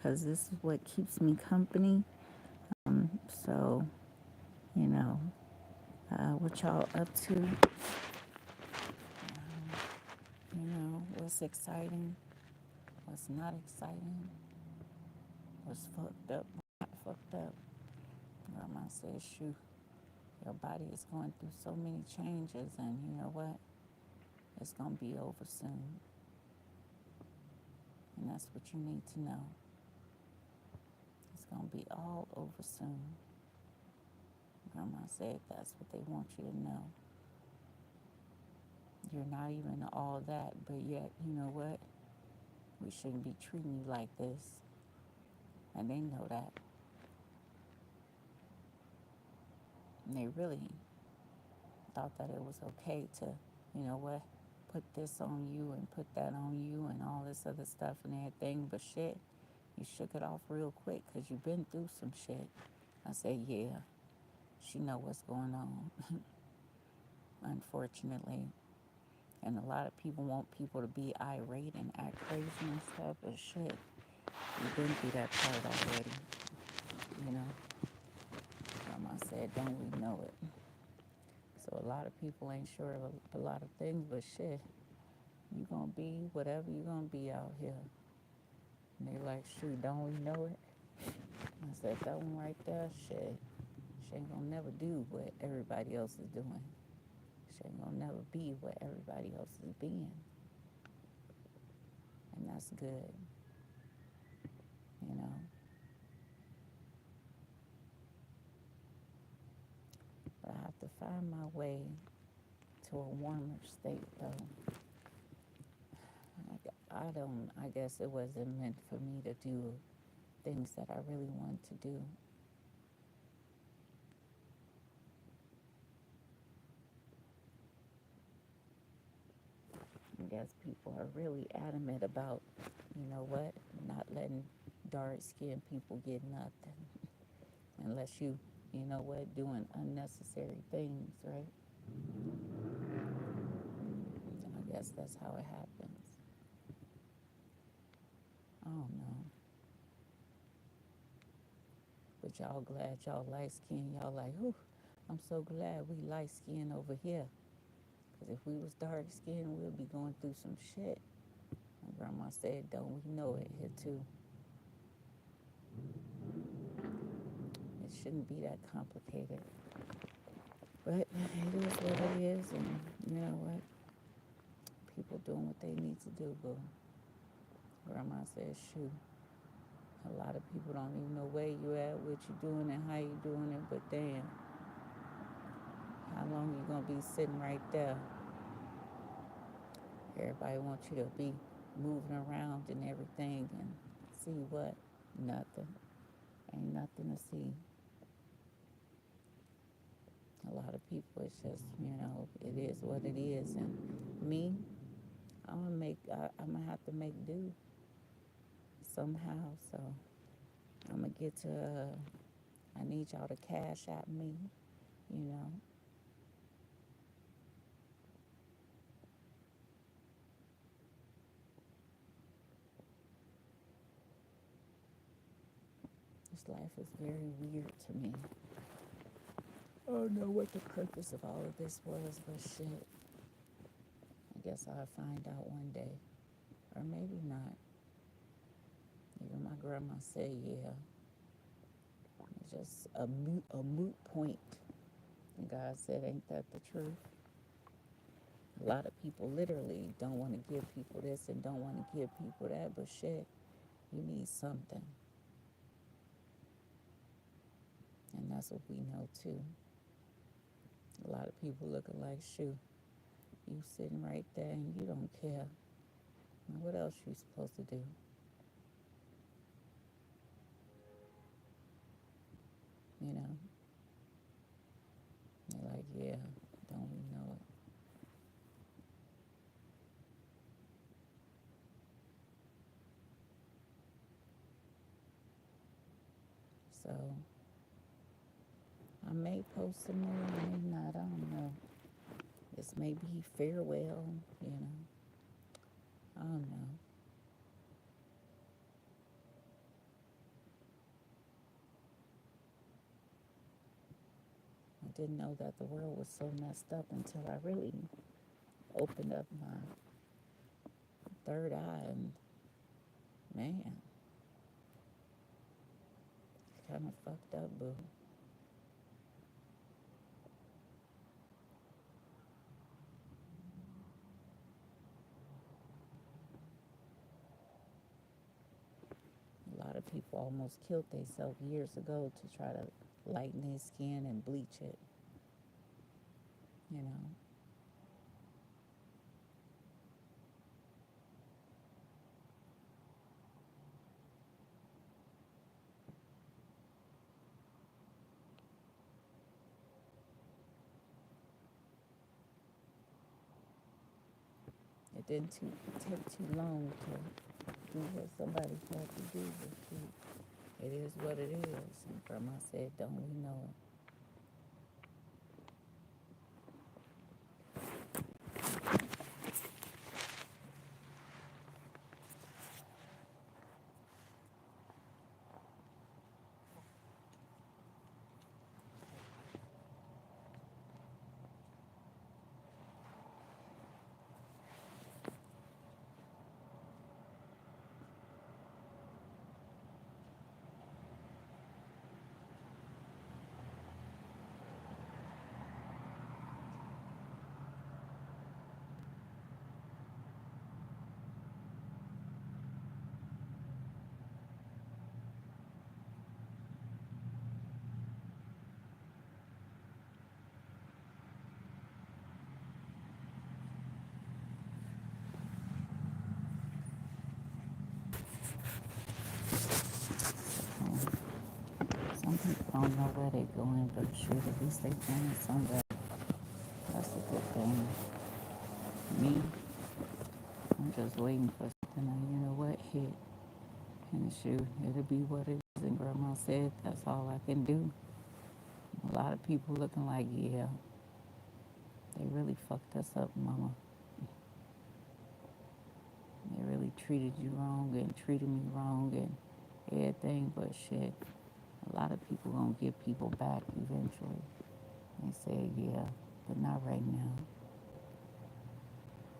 because this is what keeps me company. So, you know, what y'all up to? What's exciting, what's not exciting, what's fucked up, not fucked up. Grandma says, shoot, your body is going through so many changes, and you know what? It's going to be over soon. And that's what you need to know. It's going to be all over soon. Grandma said that's what they want you to know. You're not even all that, but yet, you know what? We shouldn't be treating you like this. And they know that. And they really thought that it was okay to, you know what, put this on you and put that on you and all this other stuff and everything. But shit, you shook it off real quick because you've been through some shit. I said, yeah, she know what's going on, unfortunately. And a lot of people want people to be irate and act crazy and stuff, but shit, you've been through that part already, you know. Grandma said, don't we know it? So a lot of people ain't sure of a lot of things, but shit, you gonna be whatever you gonna be out here. And they like, shoot, don't we know it? I said, that one right there, shit, she ain't gonna never do what everybody else is doing. She ain't gonna never be what everybody else is being. And that's good, you know. But I have to find my way to a warmer state, though. I guess it wasn't meant for me to do things that I really wanted to do. I guess people are really adamant about, you know what, not letting dark-skinned people get nothing unless you know what, doing unnecessary things, right? I guess that's how it happens. I don't know. But y'all glad y'all light-skinned. Y'all like, whew, I'm so glad we light-skinned over here. Because if we was dark-skinned, we'd be going through some shit. My grandma said, don't we know it here too? It shouldn't be that complicated. But it is what it is, and you know what? People doing what they need to do, boo. Grandma said, shoot, a lot of people don't even know where you at, what you doing, and how you doing it, but damn, how long you gonna be sitting right there? Everybody wants you to be moving around and everything, and see what? Nothing. Ain't nothing to see. A lot of people, it's just, you know, it is what it is. And me, I'm gonna have to make do somehow. So I'm gonna get to, I need y'all to cash at me, you know. This life is very weird to me. I don't know what the purpose of all of this was, but shit. I guess I'll find out one day. Or maybe not. Even my grandma said, yeah, it's just a moot point. And God said, ain't that the truth? A lot of people literally don't want to give people this and don't want to give people that, but shit, you need something. And that's what we know too. A lot of people looking like, shoot, you sitting right there and you don't care. Now, what else you supposed to do? You know? They're like, yeah, don't we know it? So I may post some more, I may not, I don't know. This may be farewell, you know. I don't know. didn't know that the world was so messed up until I really opened up my third eye, and man, it's kind of fucked up, boo. A lot of people almost killed themselves years ago to try to lighten their skin and bleach it, you know. It didn't take too long to do what somebody had to do, but shoot, it is what it is. And Grandma said, don't we know it? Some people don't know where they're going, but shoot, at least they're going somewhere. That's a good thing. Me, I'm just waiting for something to, you know what, hit. And shoot, it'll be what it is. And Grandma said, that's all I can do. A lot of people looking like, yeah, they really fucked us up, Mama. They really treated you wrong and treated me wrong and everything, but shit, a lot of people gonna get people back eventually. They said, yeah, but not right now.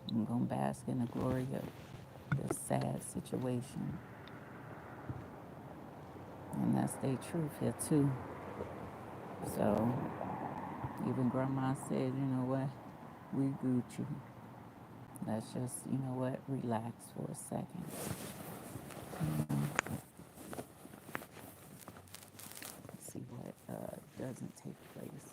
I'm gonna bask in the glory of this sad situation. And that's their truth here too. So even Grandma said, you know what, we Gucci. Let's just, you know what, relax for a second. You know, see what doesn't take place.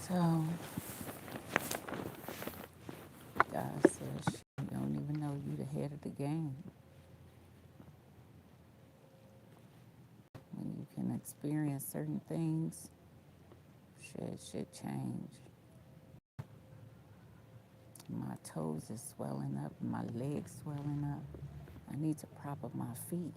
So God says, you don't even know you the head of the game. When you can experience certain things, shit change. My toes is swelling up, my legs swelling up. I need to prop up my feet.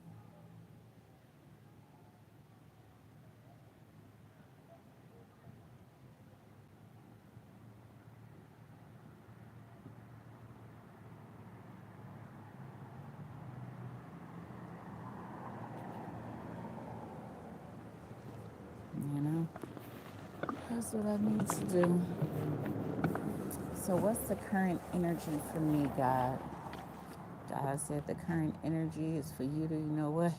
You know, that's what I need to do. So what's the current energy for me, God? God said the current energy is for you to, you know what,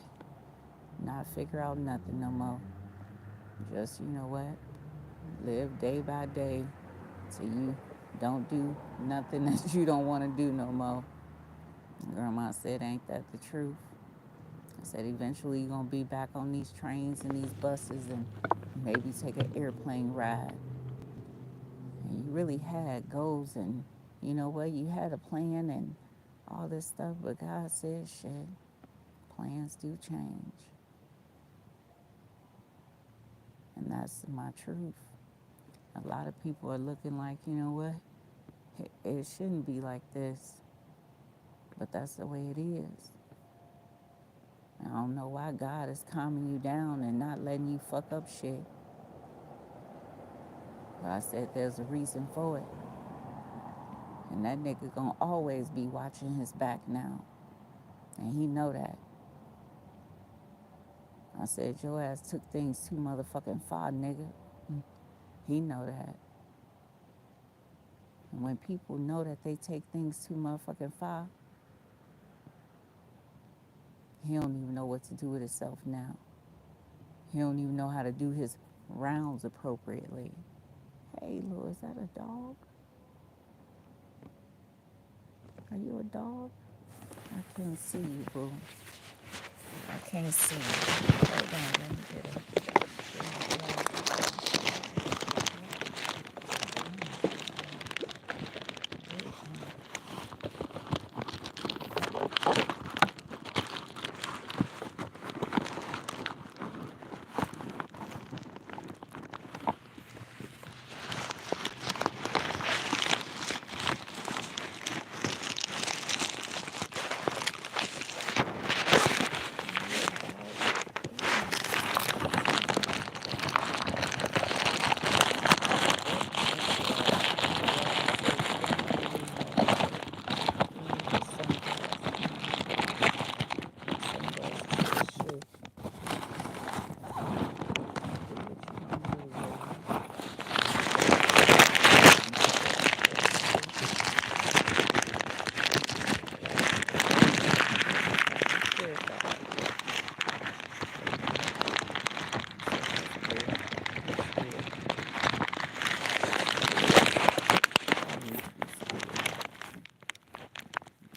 not figure out nothing no more. Just, you know what, live day by day till you don't do nothing that you don't want to do no more. Grandma said, ain't that the truth? I said, eventually you're going to be back on these trains and these buses and maybe take an airplane ride. And you really had goals and, you know what, you had a plan and all this stuff, but God said, shit, plans do change. And that's my truth. A lot of people are looking like, you know what? It shouldn't be like this, but that's the way it is. I don't know why God is calming you down and not letting you fuck up shit. But I said there's a reason for it. And that nigga gonna always be watching his back now. And he know that. I said, your ass took things too motherfucking far, nigga. He know that. And when people know that they take things too motherfucking far, he don't even know what to do with himself now. He don't even know how to do his rounds appropriately. Hey, Lou, is that a dog? Are you a dog? I can't see you, boo. I can't see you. Hold on, let me get it.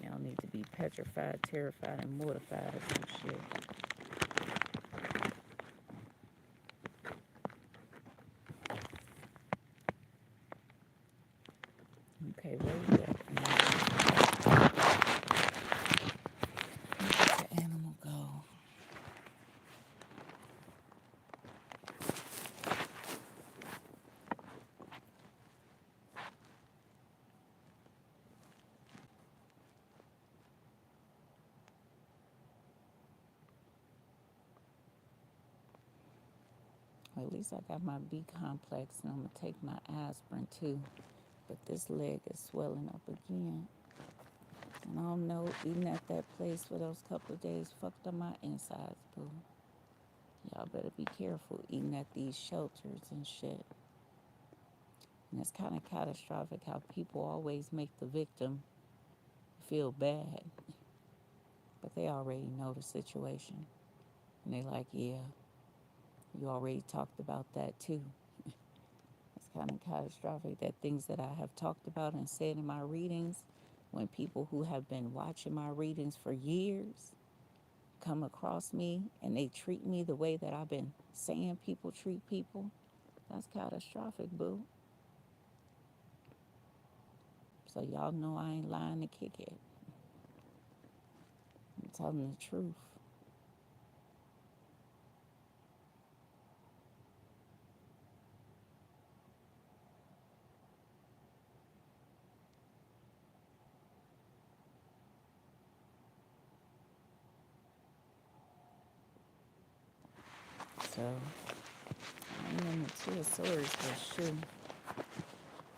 Y'all need to be petrified, terrified, and mortified of some shit. Okay, where you at? Where'd the animal go? Well, at least I got my B complex, and I'm gonna take my aspirin too. But this leg is swelling up again. And I don't know, eating at that place for those couple of days fucked up my insides, boo. Y'all better be careful eating at these shelters and shit. And it's kind of catastrophic how people always make the victim feel bad. But they already know the situation. And they like, yeah, you already talked about that too. It's kind of catastrophic that things that I have talked about and said in my readings, when people who have been watching my readings for years come across me and they treat me the way that I've been saying people treat people, that's catastrophic, boo. So y'all know I ain't lying to kick it. I'm telling the truth. So, I am the Tyrannosaurus for sure.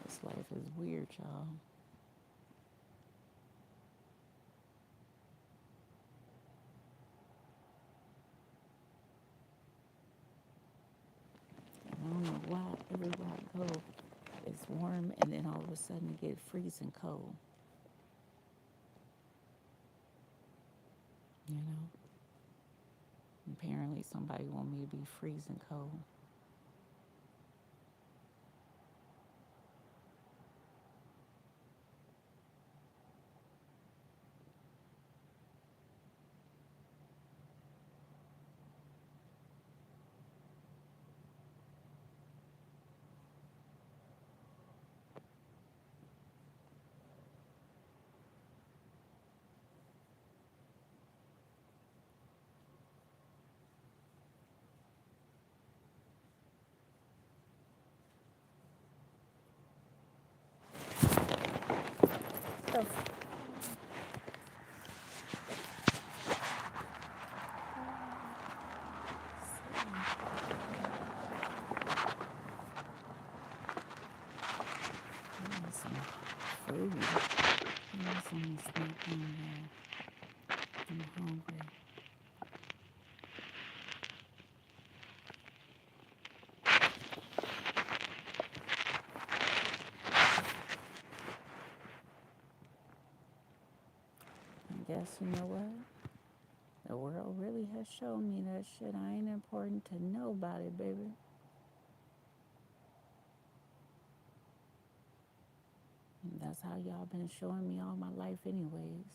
This life is weird, y'all. I don't know why everywhere I go, it's warm and then all of a sudden it get freezing cold. You know? Apparently somebody want me to be freezing cold. the some food. Some snack on there. I'm hungry. I guess you know what? The world really has shown me that shit. I ain't important to nobody, baby. And that's how y'all been showing me all my life anyways.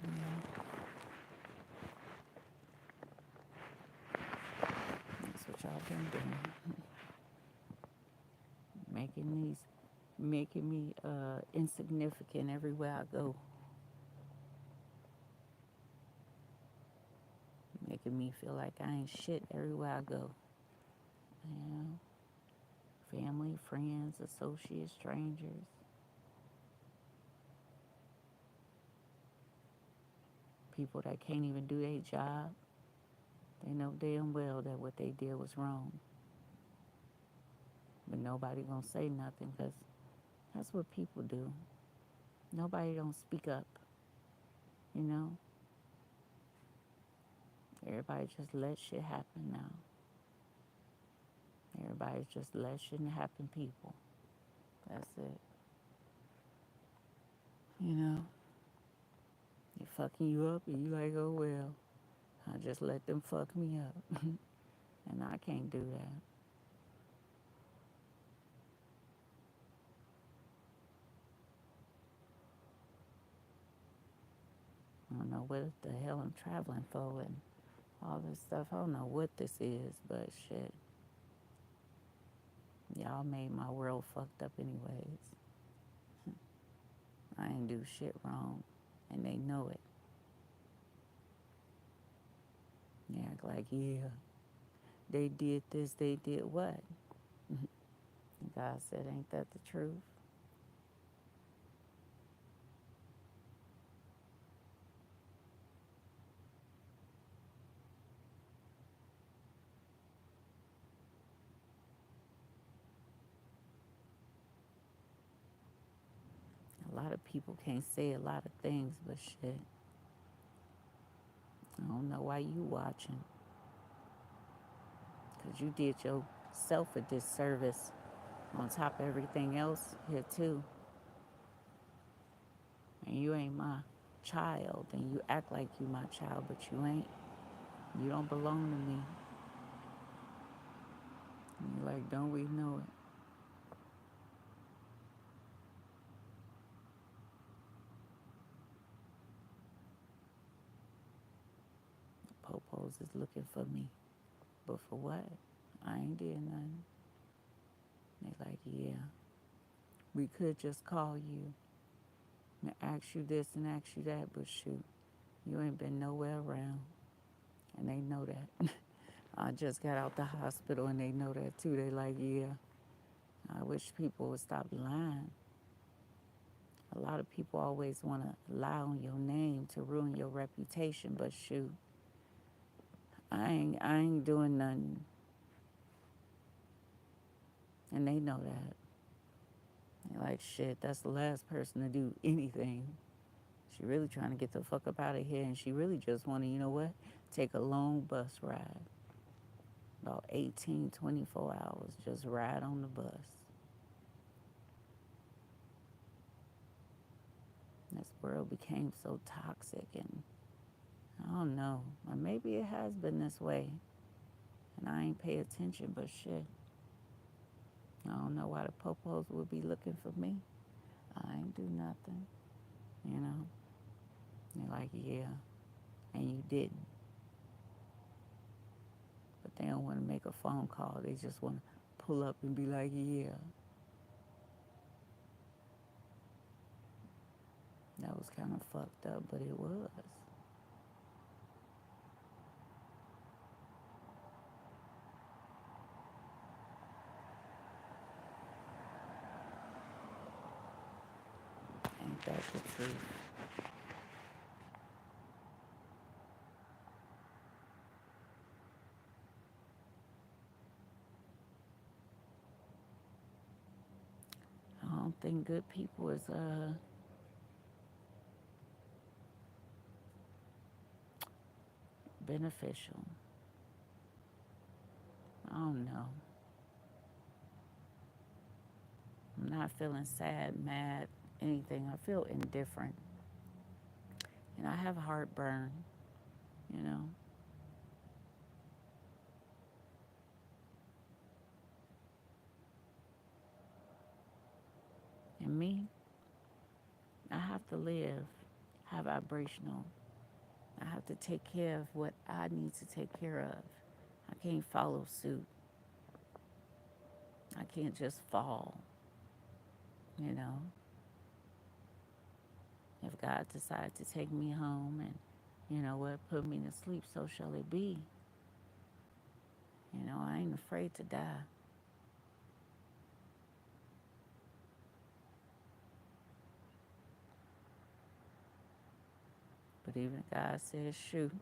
Yeah, that's what y'all been doing. Making me insignificant everywhere I go. Making me feel like I ain't shit everywhere I go. You know? Family, friends, associates, strangers. People that can't even do their job. They know damn well that what they did was wrong. But nobody gonna say nothing because that's what people do. Nobody don't speak up, you know? Everybody just let shit happen now. Everybody just let shit happen people. That's it. You know? They fucking you up and you like, oh well, I just let them fuck me up. And I can't do that. I don't know what the hell I'm traveling for and all this stuff. I don't know what this is, but shit. Y'all made my world fucked up anyways. I ain't do shit wrong, and they know it. They act like, yeah, they did this, they did what? God said, ain't that the truth? A lot of people can't say a lot of things, but shit, I don't know why you watching. Because you did yourself a disservice on top of everything else here too. And you ain't my child, and you act like you my child, but you ain't. You don't belong to me. And you're like, don't we know it? The popos is looking for me. But for what? I ain't did nothing. They like, yeah, we could just call you and ask you this and ask you that, but shoot, you ain't been nowhere around. And they know that. I just got out the hospital and they know that too. They like, yeah, I wish people would stop lying. A lot of people always want to lie on your name to ruin your reputation, but shoot, I ain't doing nothing. And they know that. They're like, shit, that's the last person to do anything. She really trying to get the fuck up out of here, and she really just want to, you know what, take a long bus ride. About 18, 24 hours, just ride on the bus. This world became so toxic, and I don't know. Or maybe it has been this way, and I ain't pay attention, but shit. I don't know why the popos would be looking for me. I ain't do nothing, you know. They're like, yeah, and you didn't. But they don't want to make a phone call. They just want to pull up and be like, yeah. That was kind of fucked up, but it was. that the truth? I don't think good people is beneficial. I don't know. I'm not feeling sad, mad, anything. I feel indifferent. And I have heartburn, you know. And me, I have to live high vibrational. I have to take care of what I need to take care of. I can't follow suit. I can't just fall, you know. If God decides to take me home and, you know what, put me to sleep, so shall it be. You know, I ain't afraid to die. But even God says, shoot,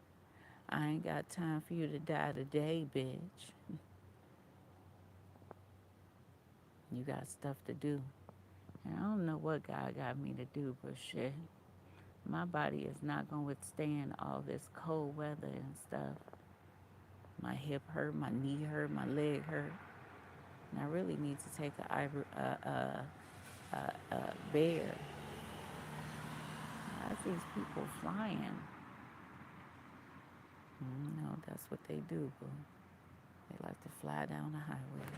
I ain't got time for you to die today, bitch. You got stuff to do. And I don't know what God got me to do, but shit, my body is not going to withstand all this cold weather and stuff. My hip hurt, my knee hurt, my leg hurt. And I really need to take a bear. I see these people flying. You know, that's what they do, boo. They like to fly down the highways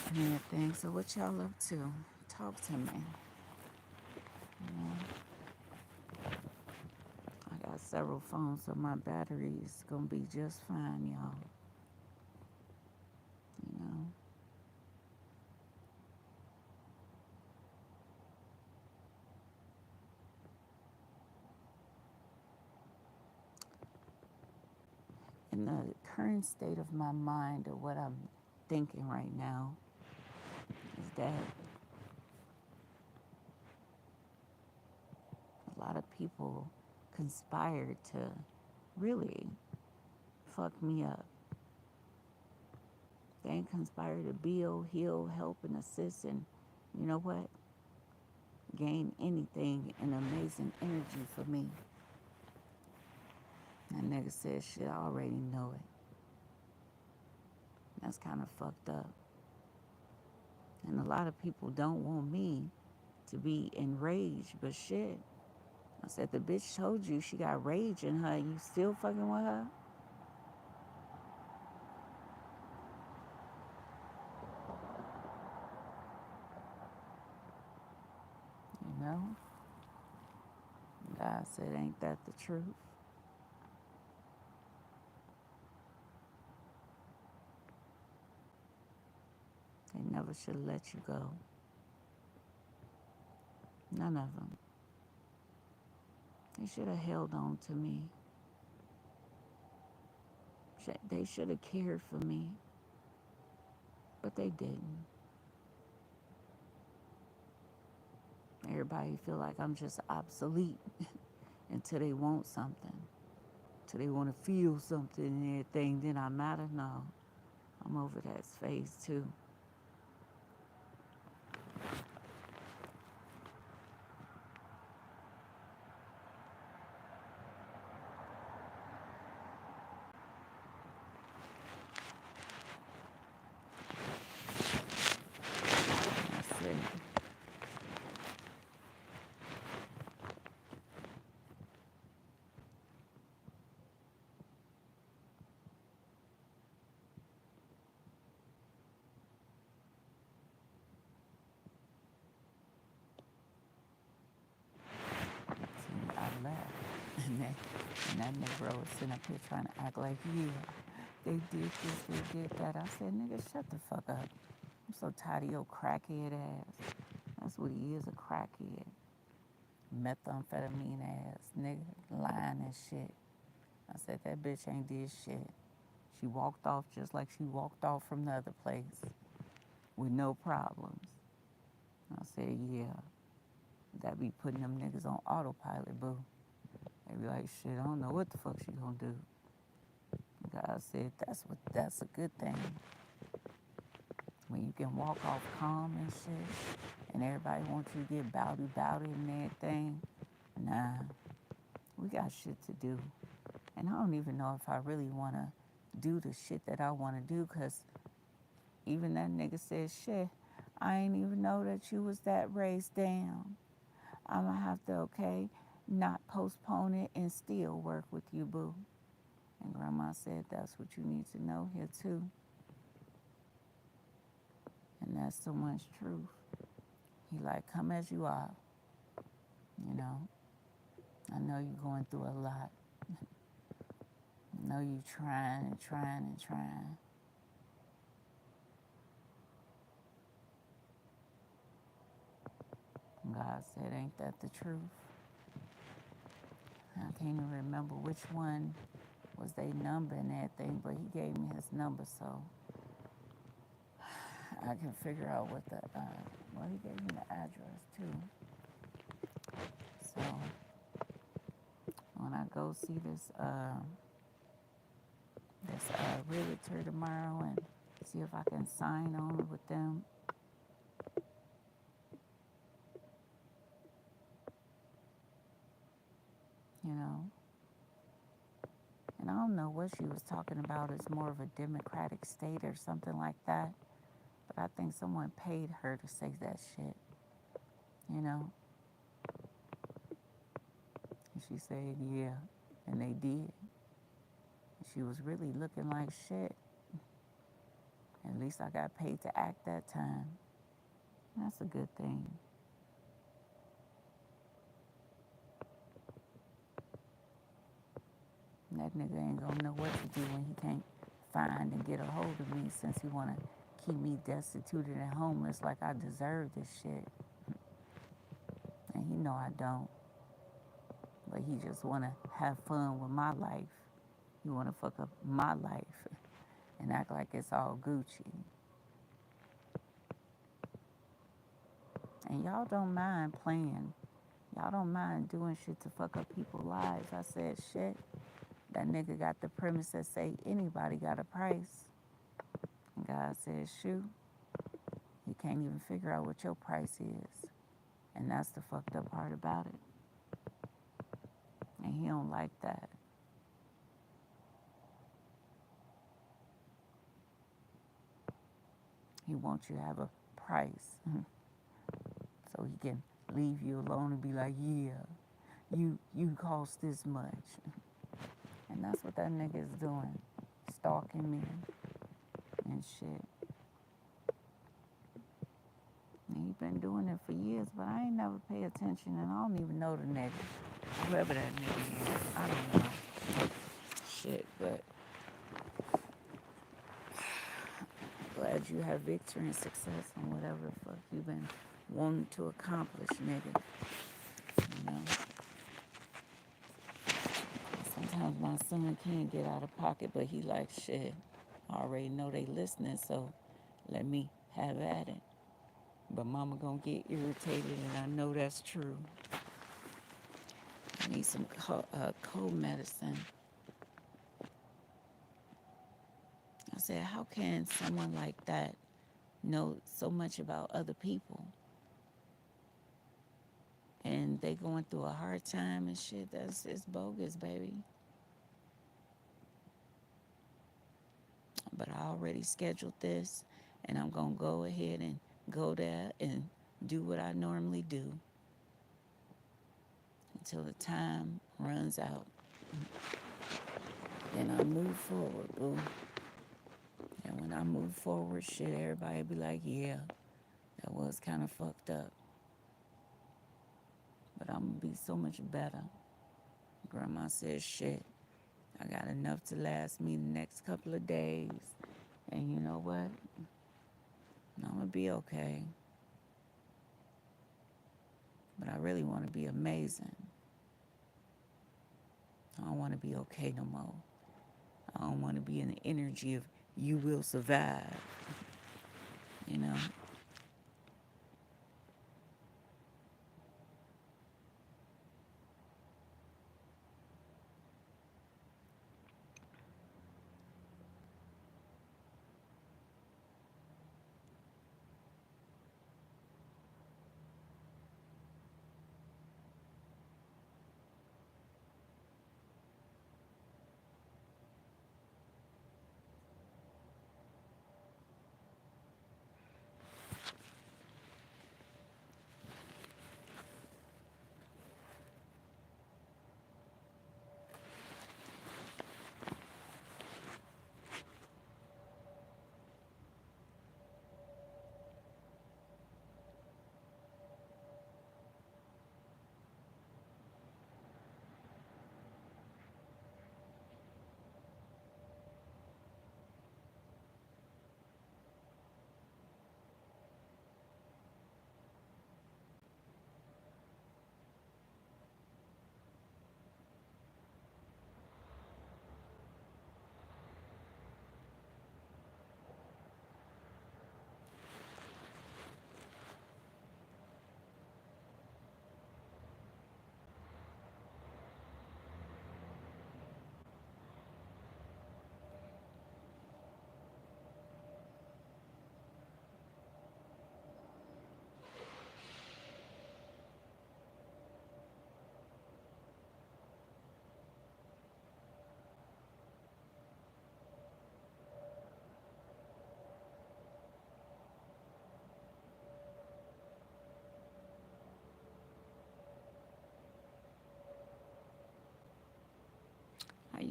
and everything. So what y'all up to? Talk to me. You know, I got several phones, so my battery is gonna be just fine, y'all. You know. In the current state of my mind, or what I'm thinking right now, is that a lot of people conspired to really fuck me up. They ain't conspired to build, heal, help, and assist, and you know what? Gain anything and amazing energy for me. That nigga said shit, I already know it. That's kind of fucked up. And a lot of people don't want me to be enraged, but shit. I said, the bitch told you she got rage in her. You still fucking with her? You know? God said, ain't that the truth? They never should have let you go. None of them. They should have held on to me. They should have cared for me. But they didn't. Everybody feel like I'm just obsolete until they want something. Until they want to feel something and everything. Then I matter? No. I'm over that phase too. That's it. See, I left. And that Negro was sitting up here trying to act like, yeah, they did this, they did that. I said, nigga, shut the fuck up. I'm so tired of your crackhead ass. That's what he is, a crackhead. Methamphetamine ass, nigga, lying and shit. I said, that bitch ain't did shit. She walked off just like she walked off from the other place with no problems. I said, yeah. that be putting them niggas on autopilot, boo. They be like, shit, I don't know what the fuck she gonna do. God said that's a good thing. When you can walk off calm and shit, and everybody wants you to get bowdy and everything. Nah, we got shit to do. And I don't even know if I really want to do the shit that I want to do, because even that nigga said, shit, I ain't even know that you was that raised down. I'm going to have to, okay, not postpone it and still work with you, boo. And Grandma said that's what you need to know here, too. And that's so much truth. He like, come as you are, you know. I know you're going through a lot. I know you trying and trying and trying. God said, ain't that the truth? I can't even remember which one was their number and everything, but he gave me his number, so I can figure out what the, well, he gave me the address too. So when I go see this realtor tomorrow and see if I can sign on with them, you know. And I don't know what she was talking about. It's more of a democratic state or something like that. But I think someone paid her to say that shit, you know. And she said, yeah, and they did. She was really looking like shit. At least I got paid to act that time. That's a good thing. That nigga ain't gonna know what to do when he can't find and get a hold of me, since he wanna keep me destitute and homeless like I deserve this shit. And he know I don't. But he just wanna have fun with my life. He wanna fuck up my life and act like it's all Gucci. And y'all don't mind playing. Y'all don't mind doing shit to fuck up people's lives. I said, shit. That nigga got the premise that say anybody got a price. And God said, shoot, he can't even figure out what your price is. And that's the fucked up part about it. And he don't like that. He wants you to have a price. So he can leave you alone and be like, yeah, you cost this much. And that's what that nigga is doing. Stalking me and shit. And he been doing it for years, but I ain't never pay attention, and I don't even know the nigga. Whoever that nigga is, I don't know. Shit, but glad you have victory and success on whatever the fuck you been wanting to accomplish, nigga. You know? Sometimes my son can't get out of pocket, but he like, shit, I already know they listening, so let me have at it. But mama gonna get irritated, and I know that's true. I need some cold medicine. I said, how can someone like that know so much about other people? And they going through a hard time and shit. It's bogus, baby. But I already scheduled this, and I'm gonna go ahead and go there and do what I normally do until the time runs out. Then I move forward, boo. And when I move forward, shit, everybody be like, yeah, that was kind of fucked up. But I'm gonna be so much better. Grandma said, shit, I got enough to last me the next couple of days. And you know what? I'm gonna be okay. But I really want to be amazing. I don't want to be okay no more. I don't want to be in the energy of you will survive. You know?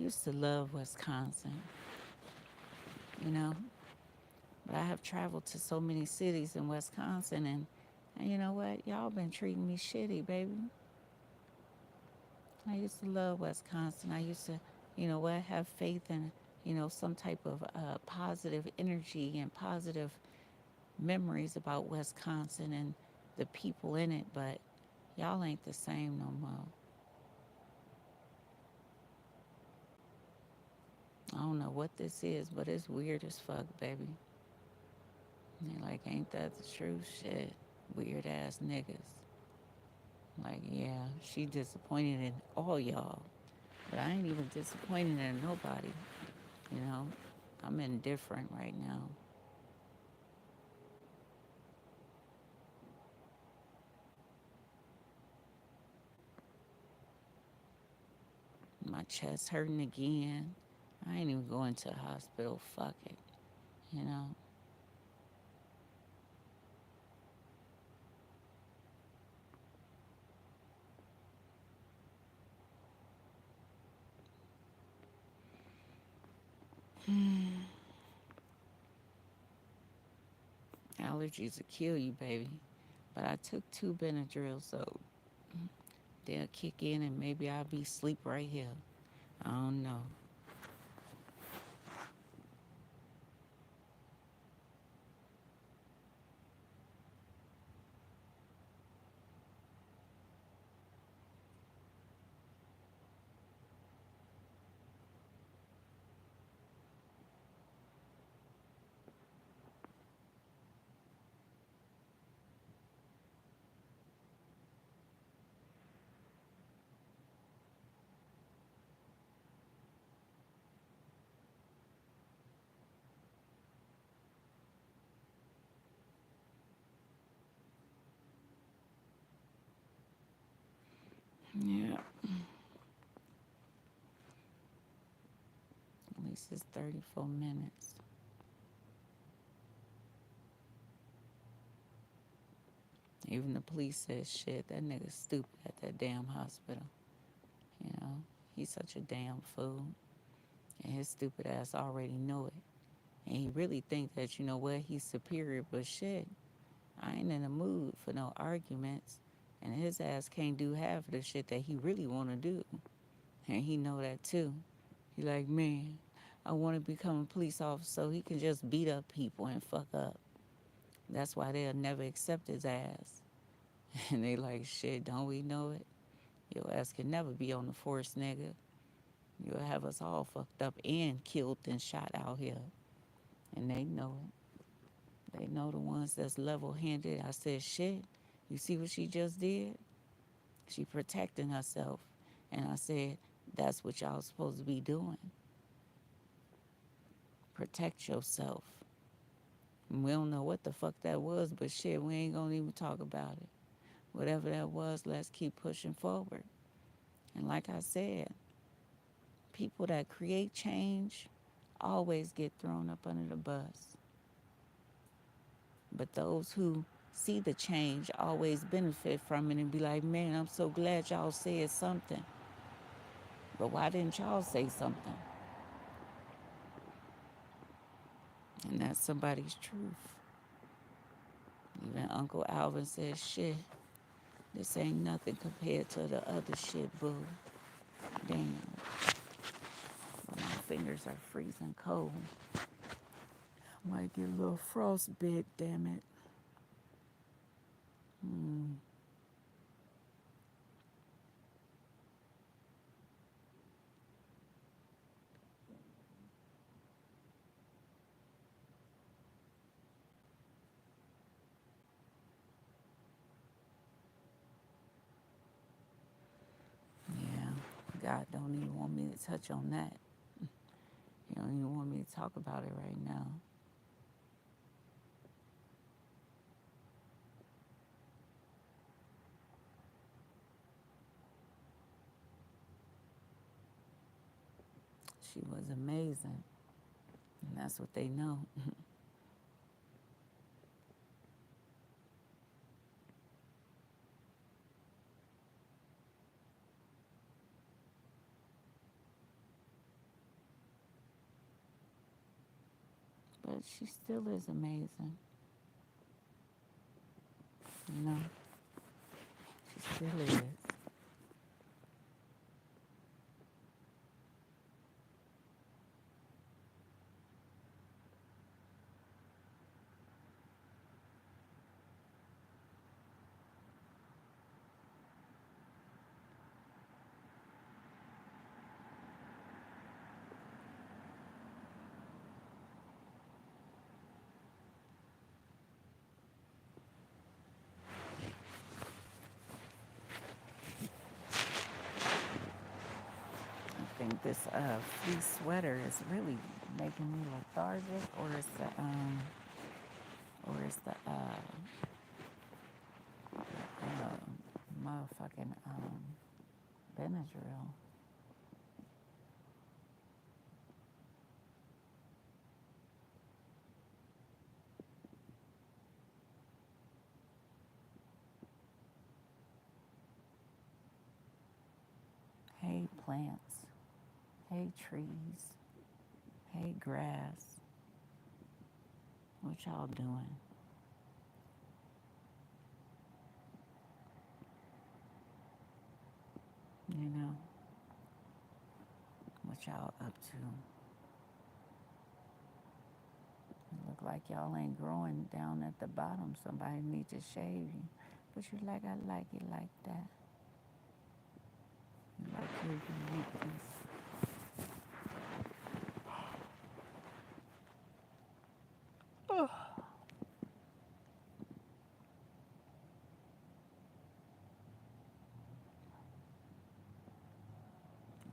used to love Wisconsin, you know, but I have traveled to so many cities in Wisconsin, and you know what? Y'all been treating me shitty, baby. I used to love Wisconsin. I used to, you know what, have faith in, some type of positive energy and positive memories about Wisconsin and the people in it, but y'all ain't the same no more. I don't know what this is, but it's weird as fuck, baby. And they like, ain't that the truth? Shit. Weird ass niggas. Like, yeah, she disappointed in all y'all. But I ain't even disappointed in nobody. You know, I'm indifferent right now. My chest hurting again. I ain't even going to the hospital. Fuck it. You know. Allergies will kill you, baby. But I took 2 Benadryl, so they'll kick in and maybe I'll be asleep right here. I don't know. Yeah, at least it's 34 minutes. Even the police said, shit, that nigga's stupid at that damn hospital. You know, he's such a damn fool. And his stupid ass already know it. And he really think that, you know what, he's superior, but shit, I ain't in the mood for no arguments. And his ass can't do half of the shit that he really want to do. And he know that too. He like, man, I want to become a police officer so he can just beat up people and fuck up. That's why they'll never accept his ass. And they like, shit, don't we know it? Your ass can never be on the force, nigga. You'll have us all fucked up and killed and shot out here. And they know it. They know the ones that's level-handed. I said, shit, you see what she just did? She protecting herself. And I said, that's what y'all supposed to be doing. Protect yourself. And we don't know what the fuck that was, but shit, we ain't gonna even talk about it. Whatever that was, let's keep pushing forward. And like I said, people that create change always get thrown up under the bus. But those who see the change always benefit from it and be like, man, I'm so glad y'all said something. But why didn't y'all say something? And that's somebody's truth. Even Uncle Alvin said, shit, this ain't nothing compared to the other shit, boo. Damn. My fingers are freezing cold. I might get a little frostbite, damn it. Yeah, God don't even want me to touch on that. He don't even want me to talk about it right now. She was amazing. And that's what they know. but she still is amazing. You know, she still is. I think this fleece sweater is really making me lethargic, or it's the motherfucking Benadryl. Hey plants, hey trees, hey grass. What y'all doing? You know, what y'all up to? It look like y'all ain't growing down at the bottom. Somebody need to shave you. But you like, I like it like that. You like your uniqueness.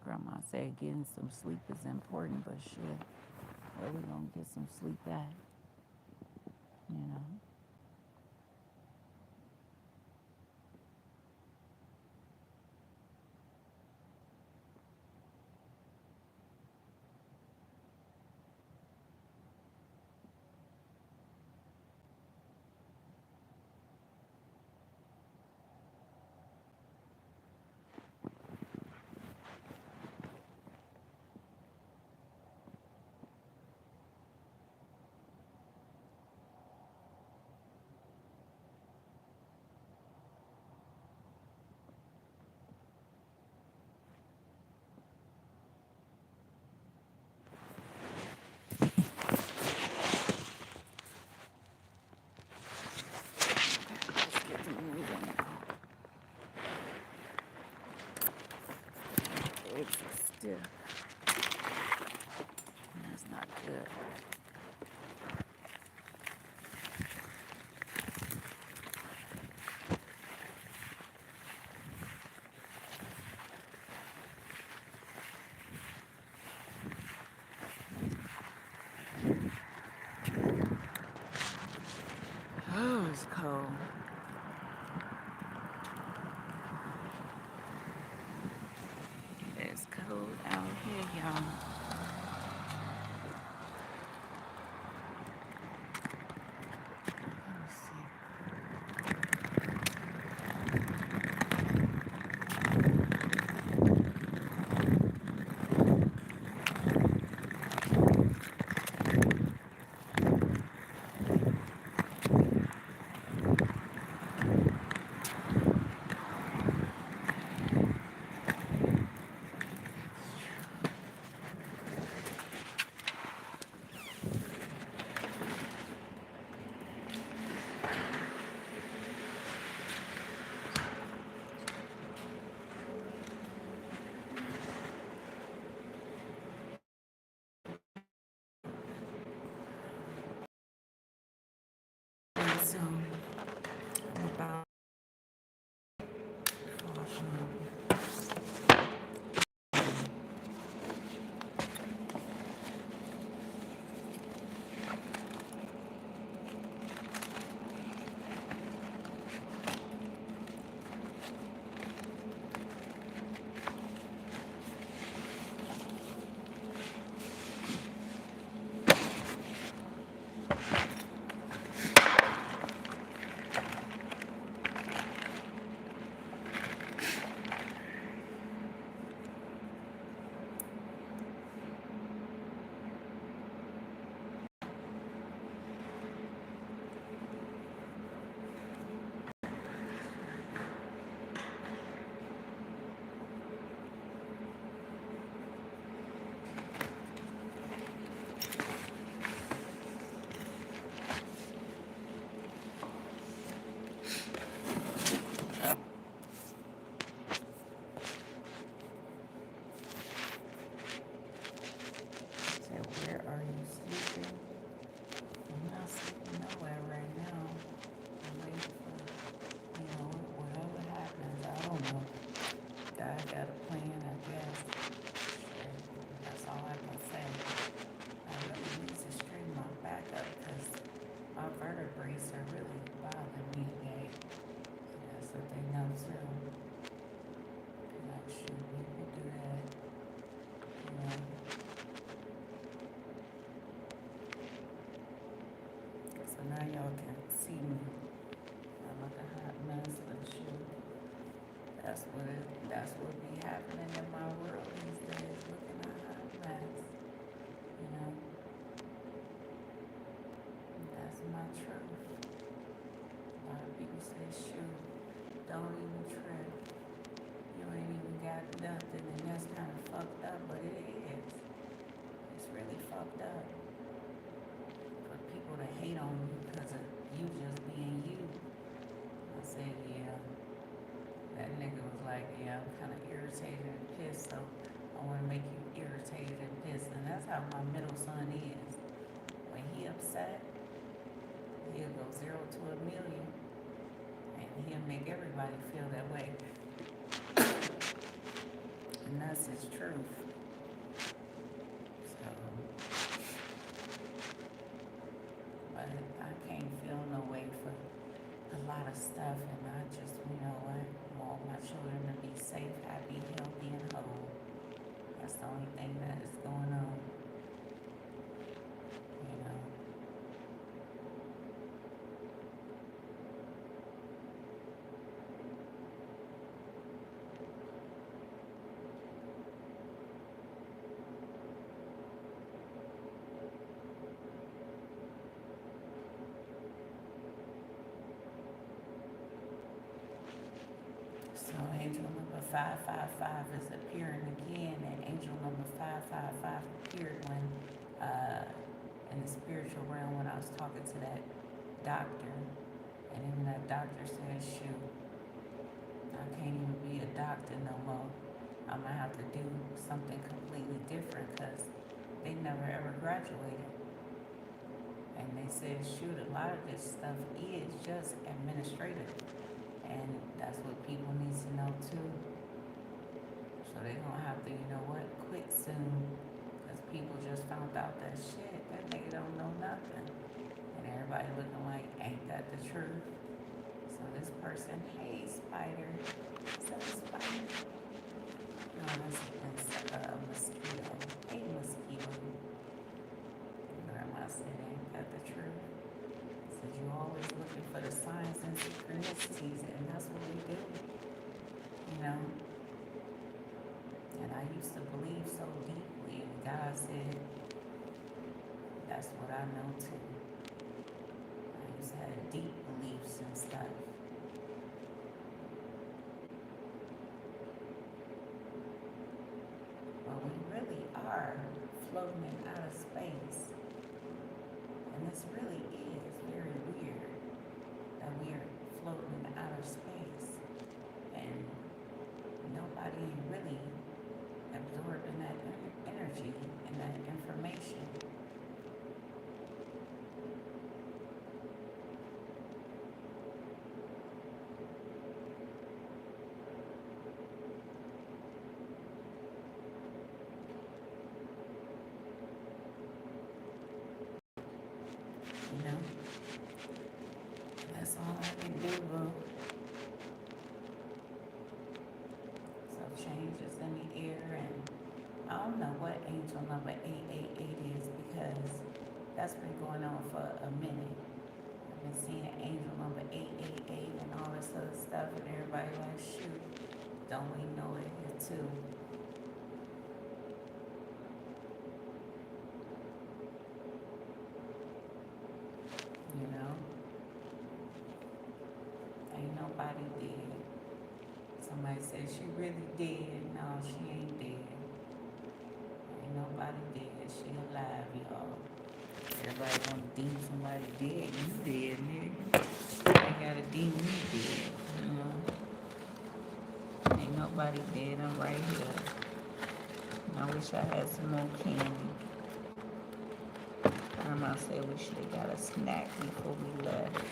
Grandma said getting some sleep is important, but shit, where we gonna get some sleep at? You know? Let's get the moving. Eggs are stiff. That's not good. Oh, it's cold. It's cold out here, y'all. Let me see. So, about race are really bothering me today. And that's what they know too. Like, shoot, people do that. You know? So now y'all can see me. I'm like a hot mess, but shoot. That's what be happening in my world these days, looking at hot mess. You know? That's my truth. A lot of people say, shoot, don't even trip. You ain't even got nothing, and that's kind of fucked up, but it is. It's really fucked up. For people to hate on you because of you just being you. I said, yeah. That nigga was like, yeah, I'm kind of irritated and pissed, so I want to make you irritated and pissed. And that's how my middle son is. When he upset, he'll go 0 to a million, and he'll make everybody feel that way. And that's his truth. So, but I can't feel no way for a lot of stuff, and I just, you know what, want my children to be safe, happy, healthy, and whole. That's the only thing that is going on. You know. So angel number 555 is appearing again, and angel number 555 appeared when, in the spiritual realm, when I was talking to that doctor, and even that doctor said, shoot, I can't even be a doctor no more. I'm gonna have to do something completely different because they never ever graduated. And they said, shoot, a lot of this stuff is just administrative. And that's what people need to know too. So they're gonna have to, you know what, quit soon. Because people just found out that shit, that nigga don't know nothing. And everybody looking like, ain't that the truth? So this person, hey, spider. Is that a spider? No, that's a mosquito. Hey, mosquito. Grandma said, ain't that the truth? Said you're always looking for the signs and synchronicities, and that's what we do. You know? And I used to believe so deeply, and God said, that's what I know too. I used to have deep beliefs and stuff. But we really are floating in outer space. And this really is very weird that we are floating in outer space. And nobody really absorbing that energy and that information. You know? That's all I can do, bro. So changes in the air, and I don't know what angel number 888 is because that's been going on for a minute. I've been seeing angel number 888 and all this other stuff, and everybody like, shoot, don't we know it here too? You know? Ain't nobody dead. Somebody said she really dead. No, she ain't dead. Ain't nobody dead. She alive, y'all. Everybody wanna deem somebody dead. You dead, nigga. They gotta deem me dead. You know? Ain't nobody dead. I'm right here. I wish I had some more candy. Grandma said we should have got a snack before we left.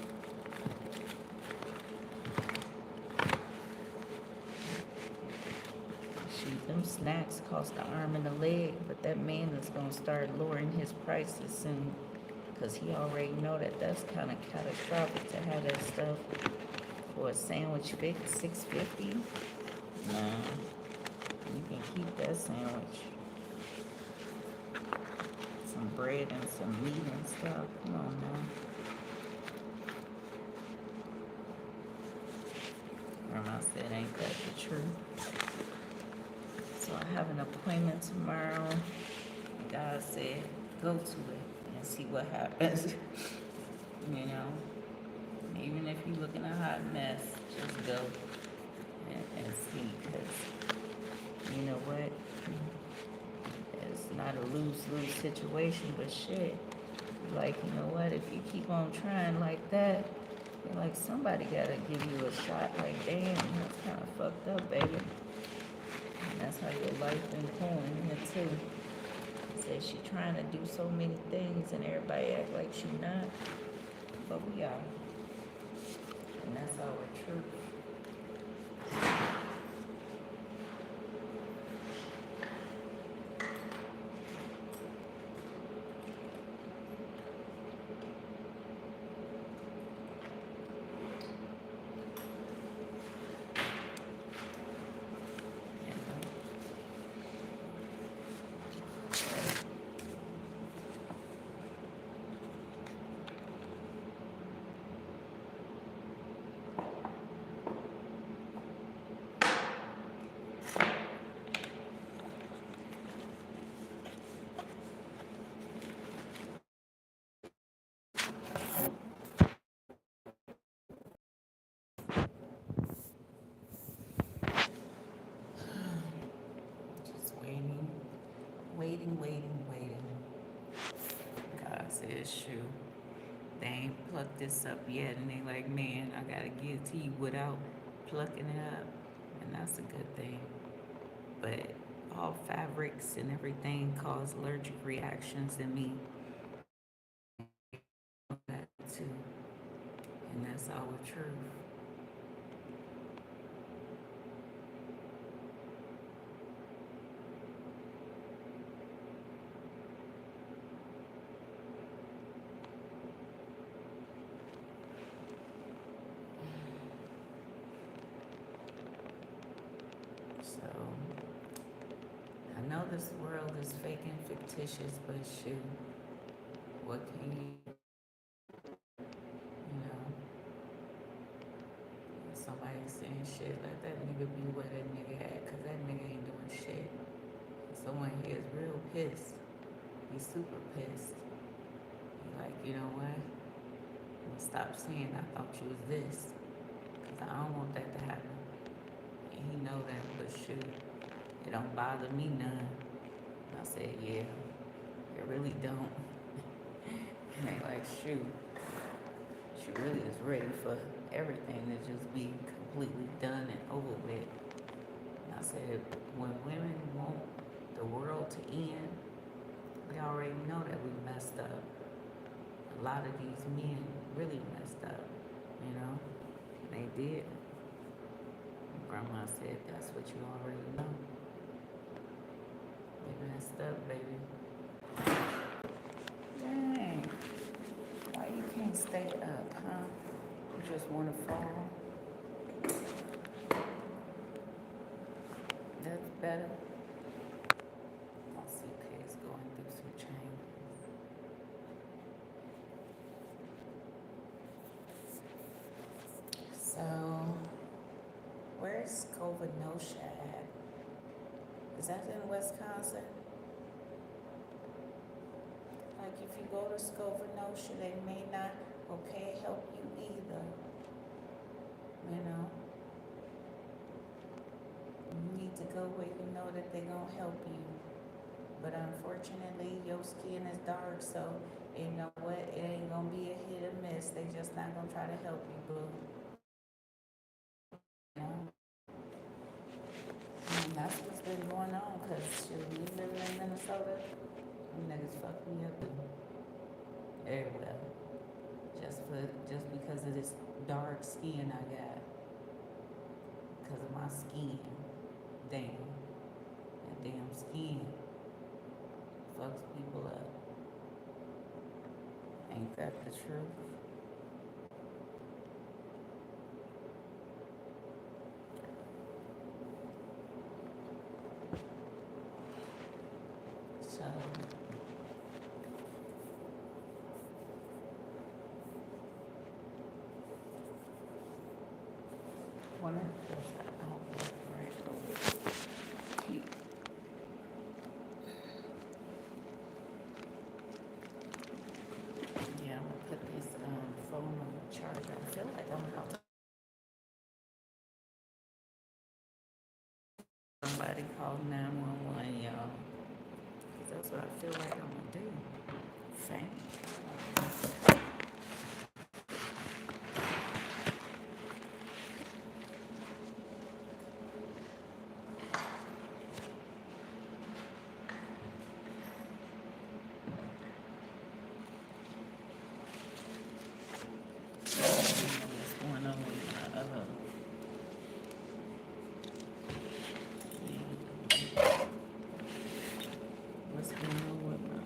Shoot, them snacks cost an arm and a leg, but that man is gonna start lowering his prices soon. Because he already know that that's kind of catastrophic to have that stuff for a sandwich $6.50. Nah, you can keep that sandwich. Some bread and some meat and stuff. Come on now. Grandma said, ain't that the truth? So I have an appointment tomorrow. God said, go to it and see what happens. You know, even if you're looking a hot mess, just go and see, because you know what? It's not a lose-lose situation, but shit. Like, you know what? If you keep on trying like that, you're like, somebody gotta give you a shot. Like, damn, that's kind of fucked up, baby. And that's how your life been going here too. Said she trying to do so many things and everybody act like she not, but we are. And that's our truth. Waiting. God says, shoot, they ain't plucked this up yet, and they like, man, I gotta give it to you without plucking it up, and that's a good thing. But all fabrics and everything cause allergic reactions in me. That too, and that's our truth. So, I know this world is fake and fictitious, but shoot, what can you know, somebody saying shit, let that nigga be where that nigga at, cause that nigga ain't doing shit. Someone here is real pissed. He's super pissed. He like, you know what? I'm gonna stop saying I thought you was this, cause I don't want that to happen. And he know that, but shoot, it don't bother me none. And I said, yeah, it really don't. And they like, shoot, she really is ready for everything to just be completely done and over with. And I said, when women want the world to end, we already know that we messed up. A lot of these men really messed up, you know? They did. Grandma said, that's what you already know. They messed up, baby. Dang. Why you can't stay up, huh? You just want to fall? That's better. My suitcase going through some changes. So, where's Governosha at? Is that in Wisconsin? Like, if you go to Governosha, they may not, help you either. You know? You need to go where you know that they're going to help you. But unfortunately, your skin is dark, so you know what? It ain't going to be a hit or miss. They just not going to try to help you, boo. You know? And that's what's been going on, because me living in Minnesota, them niggas fucked me up very well. Just because of this dark skin I got. Because of my skin. Damn. That damn skin fucks people up. Ain't that the truth? So, wonder if there's an outlet right over here. Yeah, I'm gonna put this phone on the charger. I feel like I'm about to somebody call 911, y'all. 'Cause that's what I feel like I'm gonna do. Faint. What's going on with my what's going on with my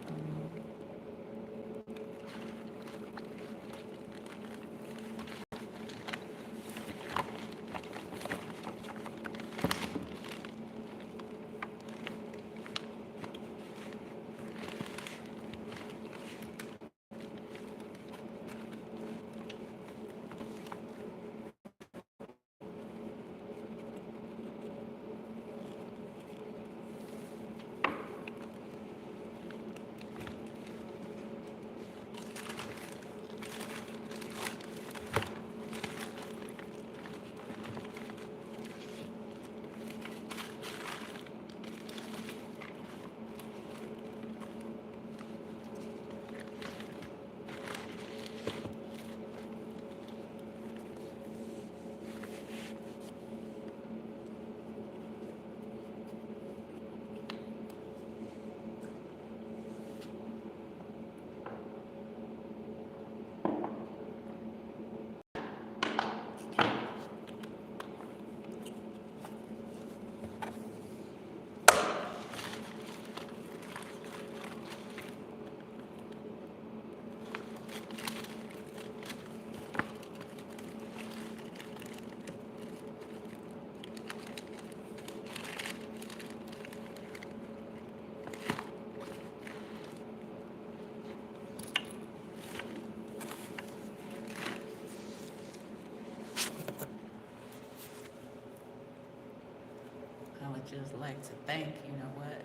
I would just like to thank, you know what,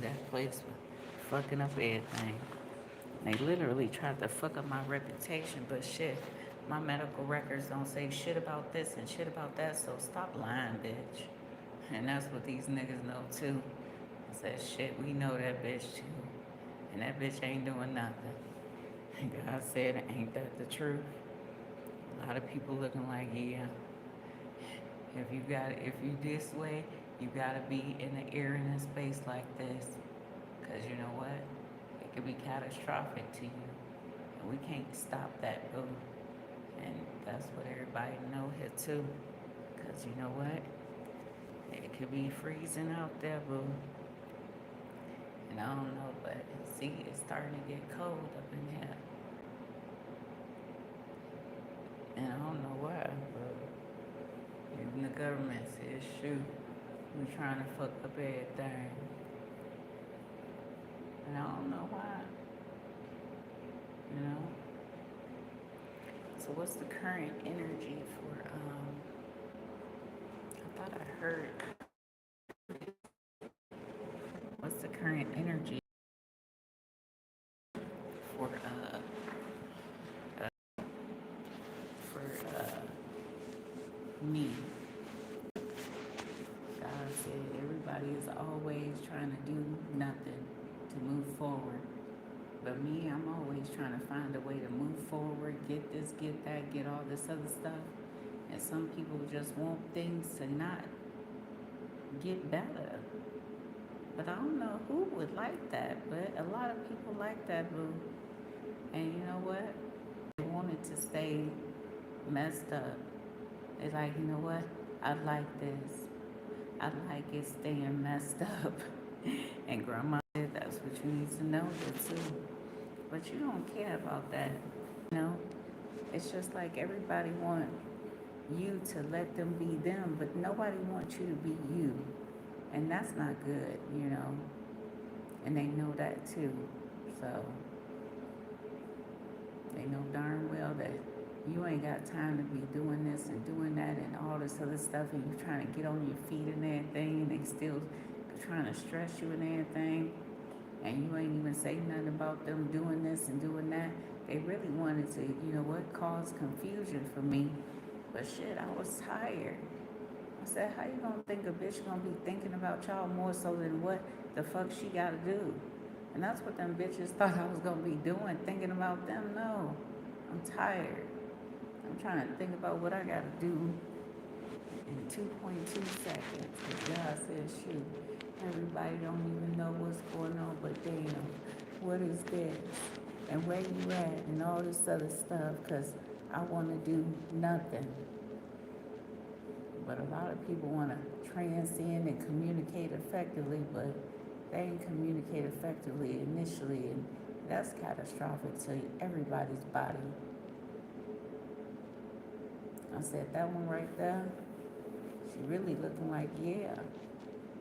that place for fucking up everything. They literally tried to fuck up my reputation, but shit, my medical records don't say shit about this and shit about that, so stop lying, bitch. And that's what these niggas know too. I said, shit, we know that bitch too. And that bitch ain't doing nothing. And God said, ain't that the truth? A lot of people looking like, yeah, if you this way, you gotta be in the air in a space like this. Cause you know what? It could be catastrophic to you. And we can't stop that, boo. And that's what everybody know here too. Cause you know what? It could be freezing out there, boo. And I don't know, but see, it's starting to get cold up in here. And I don't know why, but even the government says, shoot, we trying to fuck up everything. And I don't know why, you know? So what's the current energy for, I thought I heard, what's the current energy for, me? God said everybody is always trying to do nothing to move forward. But me, I'm always trying to find a way to move forward, get this, get that, get all this other stuff. And some people just want things to not get better. But I don't know who would like that, but a lot of people like that, boo. And you know what? They want it to stay messed up. They're like, you know what? I like this. I like it staying messed up. And grandma said that's what you need to know too. But you don't care about that, you know? It's just like everybody want you to let them be them, but nobody wants you to be you. And that's not good, you know? And they know that too. So they know darn well that you ain't got time to be doing this and doing that and all this other stuff, and you trying to get on your feet and everything, and they still trying to stress you and everything, and you ain't even say nothing about them doing this and doing that. They really wanted to, you know what, cause confusion for me. But shit, I was tired. I said, how you gonna think a bitch gonna be thinking about y'all more so than what the fuck she gotta do? And that's what them bitches thought I was gonna be doing, thinking about them. No, I'm tired. I'm trying to think about what I gotta do in 2.2 seconds. Because God says, shoot, everybody don't even know what's going on, but damn, what is this? And where you at? And all this other stuff, because I want to do nothing. But a lot of people want to transcend and communicate effectively, but they ain't communicate effectively initially, and that's catastrophic to everybody's body. I said, that one right there, she really looking like, yeah,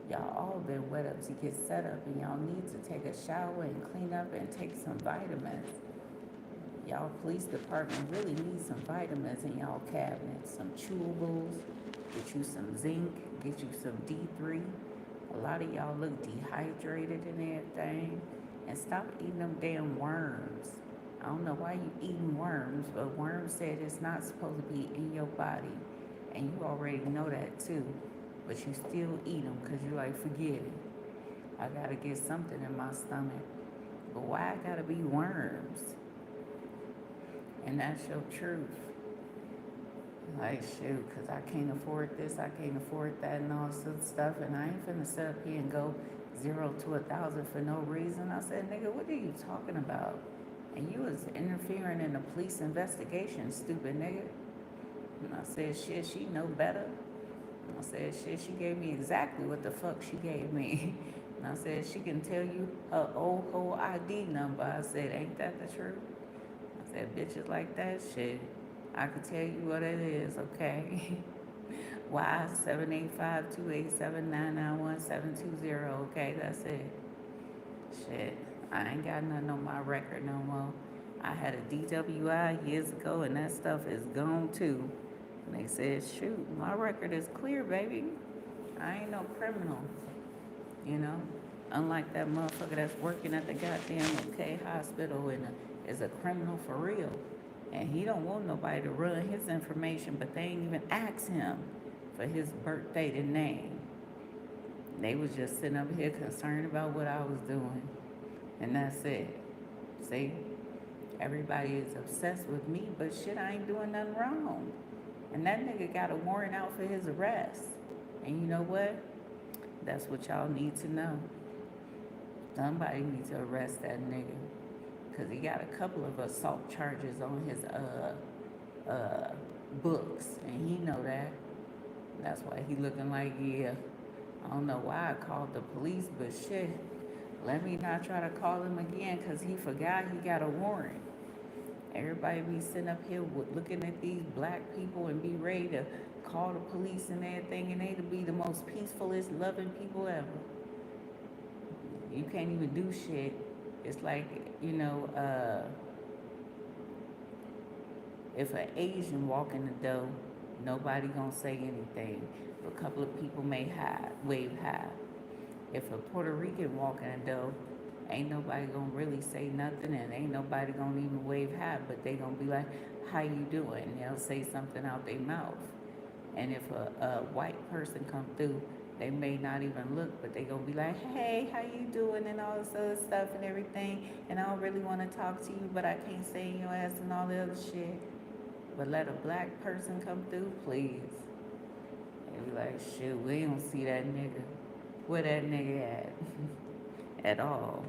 y'all all been wet up to get set up, and y'all need to take a shower and clean up and take some vitamins. Y'all police department really needs some vitamins in y'all cabinet, some chewables, get you some zinc, get you some D3. A lot of y'all look dehydrated and everything, and stop eating them damn worms. I don't know why you eating worms, but worms said it's not supposed to be in your body, and you already know that too, but you still eat them because you like, forget it. I gotta get something in my stomach, but why I gotta be worms? And that's your truth. Like, shoot, because I can't afford this, I can't afford that, and all this other stuff, and I ain't finna sit up here and go 0 to 1,000 for no reason. I said, nigga, what are you talking about? And you was interfering in a police investigation, stupid nigga. And I said, shit, she know better. And I said, shit, she gave me exactly what the fuck she gave me. And I said, she can tell you her old whole ID number. I said, ain't that the truth? I said, bitches like that, shit, I could tell you what it is, okay? Y 785-287-991-720, okay, that's it. Shit, I ain't got nothing on my record no more. I had a DWI years ago, and that stuff is gone too. And they said, shoot, my record is clear, baby. I ain't no criminal, you know? Unlike that motherfucker that's working at the goddamn OK hospital and is a criminal for real. And he don't want nobody to run his information, but they ain't even asked him for his birth date and name. They was just sitting up here concerned about what I was doing. And that's it. See? Everybody is obsessed with me, but shit, I ain't doing nothing wrong. And that nigga got a warrant out for his arrest. And you know what? That's what y'all need to know. Somebody needs to arrest that nigga. Because he got a couple of assault charges on his books. And he know that. That's why he looking like, yeah, I don't know why I called the police, but shit, let me not try to call him again because he forgot he got a warrant. Everybody be sitting up here looking at these black people and be ready to call the police and everything, and they to be the most peacefulest, loving people ever. You can't even do shit. It's like, you know, if an Asian walk in the door, nobody gonna say anything. A couple of people may wave hi. If a Puerto Rican walk in the door, ain't nobody gonna really say nothing, and ain't nobody gonna even wave hi, but they gonna be like, how you doing? And they'll say something out their mouth. And if a white person come through, they may not even look, but they gonna be like, hey, how you doing? And all this other stuff and everything. And I don't really wanna talk to you, but I can't say in your ass and all the other shit. But let a black person come through, please. They be like, shoot, we don't see that nigga. Where that nigga at? At all.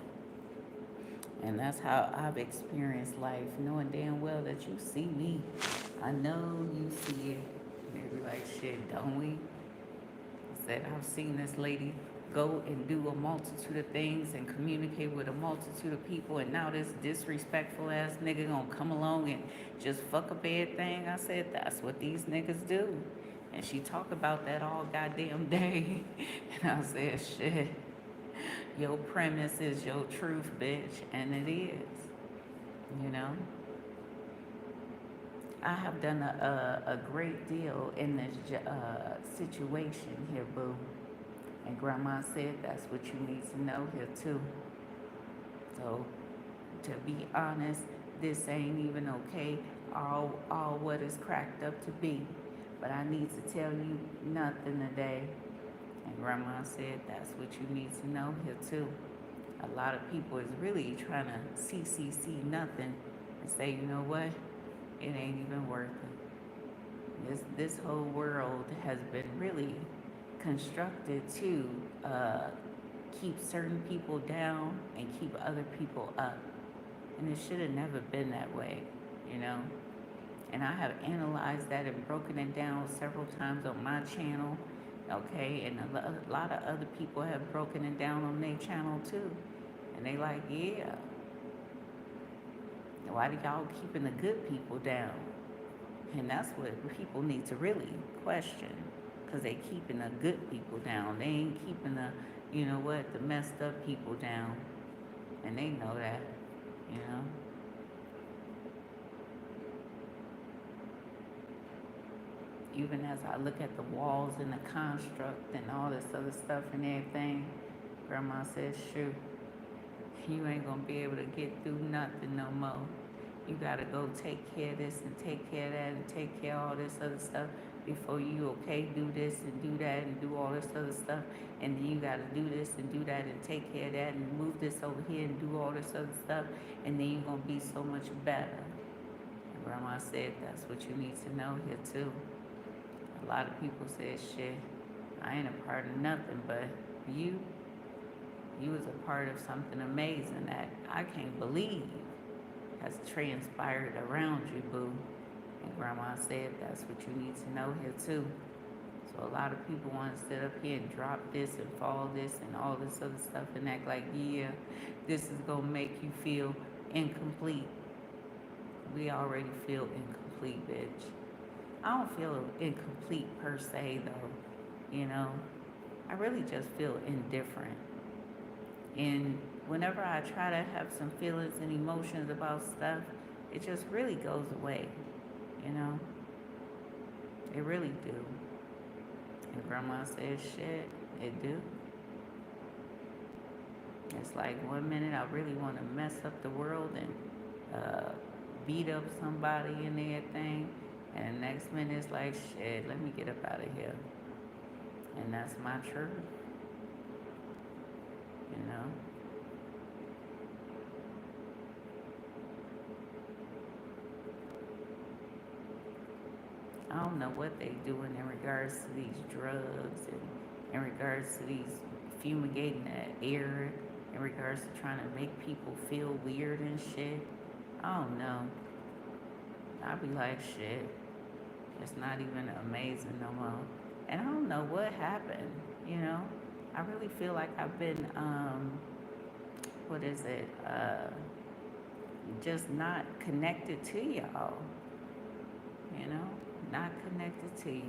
And that's how I've experienced life, knowing damn well that you see me. I know you see it. And they be like, shit, don't we? I said, I've seen this lady go and do a multitude of things and communicate with a multitude of people, and now this disrespectful ass nigga gonna come along and just fuck up everything. I said, that's what these niggas do. And she talked about that all goddamn day. And I said, shit, your premise is your truth, bitch. And it is, you know. I have done a great deal in this situation here, boo. And Grandma said that's what you need to know here too. So, to be honest, this ain't even okay, all what it's cracked up to be. But I need to tell you nothing today. And Grandma said that's what you need to know here too. A lot of people is really trying to CCC nothing and say, you know what? It ain't even worth it. This whole world has been really constructed to keep certain people down and keep other people up. And it should have never been that way, you know? And I have analyzed that and broken it down several times on my channel, okay? And a lot of other people have broken it down on their channel too. And they like, yeah, why do y'all keeping the good people down? And that's what people need to really question, because they keeping the good people down. They ain't keeping the, you know what, the messed up people down. And they know that, you know. Even as I look at the walls and the construct and all this other stuff and everything, Grandma says, shoot, you ain't gonna be able to get through nothing no more. You gotta go take care of this and take care of that and take care of all this other stuff before you, okay, do this and do that and do all this other stuff. And then you gotta do this and do that and take care of that and move this over here and do all this other stuff. And then you're gonna be so much better. And Grandma said that's what you need to know here too. A lot of people said, shit, I ain't a part of nothing, but you was a part of something amazing that I can't believe has transpired around you, boo. And Grandma said that's what you need to know here too. So a lot of people want to sit up here and drop this and fall this and all this other stuff and act like, yeah, this is gonna make you feel incomplete. We already feel incomplete, bitch. I don't feel incomplete per se though, you know. I really just feel indifferent. And whenever I try to have some feelings and emotions about stuff, it just really goes away, you know. It really do. And Grandma says, shit, it do. It's like 1 minute I really want to mess up the world and beat up somebody and everything. And the next minute it's like, shit, let me get up out of here. And that's my truth. You know? I don't know what they doing in regards to these drugs and in regards to these fumigating the air, in regards to trying to make people feel weird and shit. I don't know. I'd be like, shit, it's not even amazing no more. And I don't know what happened, you know? I really feel like I've been, just not connected to y'all, you know? Not connected to you.